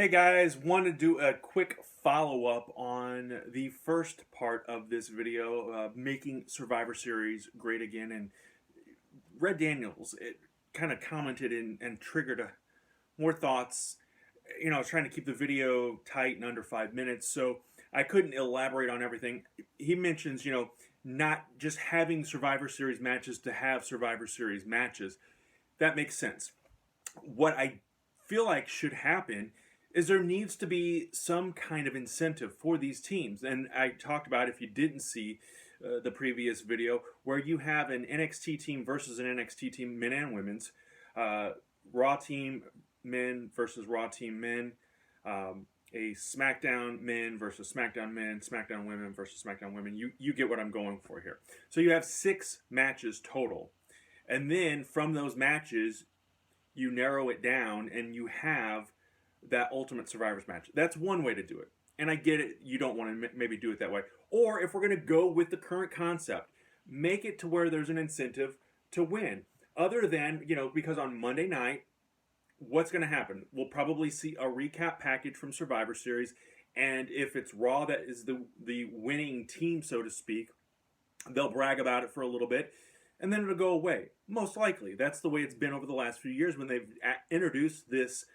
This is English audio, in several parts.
Hey guys, want to do a quick follow-up on the first part of this video, making Survivor Series great again. And Red Daniels, it kind of commented and triggered more thoughts. I was trying to keep the video tight and under 5 minutes, so I couldn't elaborate on everything. He mentions, not just having Survivor Series matches to have Survivor Series matches. That makes sense. What I feel like should happen is there needs to be some kind of incentive for these teams. And I talked about, if you didn't see the previous video, where you have an NXT team versus an NXT team, men and women's, Raw team men versus Raw team men, a SmackDown men versus SmackDown men, SmackDown women versus SmackDown women. You get what I'm going for here. So you have 6 matches total. And then from those matches, you narrow it down and you have that Ultimate Survivors match. That's one way to do it. And I get it, you don't want to maybe do it that way. Or if we're going to go with the current concept, make it to where there's an incentive to win. Other than, because on Monday night, what's going to happen? We'll probably see a recap package from Survivor Series. And if it's Raw that is the winning team, so to speak, they'll brag about it for a little bit. And then it'll go away. Most likely. That's the way it's been over the last few years when they've introduced this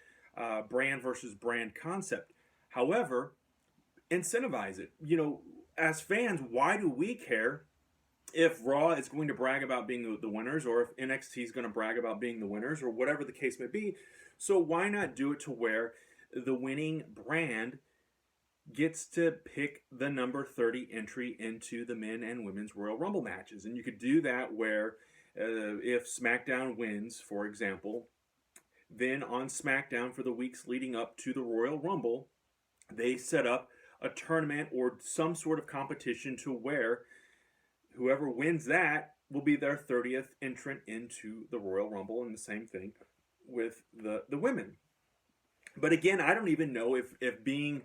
brand versus brand concept. However, incentivize it. As fans, why do we care if Raw is going to brag about being the winners, or if NXT is going to brag about being the winners, or whatever the case may be? So why not do it to where the winning brand gets to pick the number 30 entry into the men and women's Royal Rumble matches? And you could do that where if SmackDown wins, for example, then on SmackDown for the weeks leading up to the Royal Rumble, they set up a tournament or some sort of competition to where whoever wins that will be their 30th entrant into the Royal Rumble, and the same thing with the women. But again, I don't even know if being,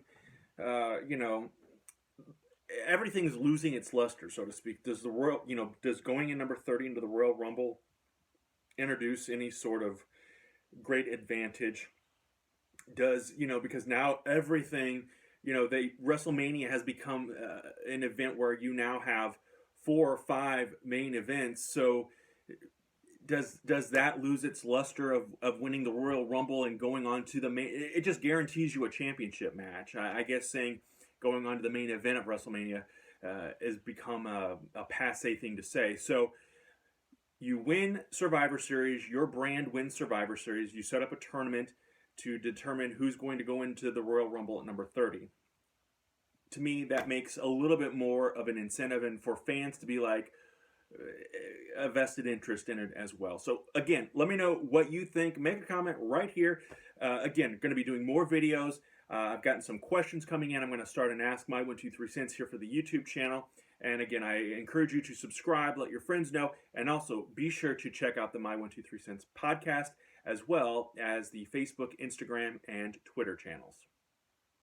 everything is losing its luster, so to speak. Does does going in number 30 into the Royal Rumble introduce any sort of great advantage? Does because now everything, WrestleMania has become an event where you now have 4 or 5 main events. So does that lose its luster of winning the Royal Rumble and going on to the main? It just guarantees you a championship match. I guess saying going on to the main event of WrestleMania has become a passé thing to say. So you win Survivor Series, your brand wins Survivor Series, you set up a tournament to determine who's going to go into the Royal Rumble at number 30. To me, that makes a little bit more of an incentive, and for fans to be like a vested interest in it as well. So again, let me know what you think. Make a comment right here. Again, going to be doing more videos. I've gotten some questions coming in. I'm going to start an Ask My 123 Cents here for the YouTube channel. And again, I encourage you to subscribe, let your friends know, and also be sure to check out the My 123 Cents podcast, as well as the Facebook, Instagram, and Twitter channels.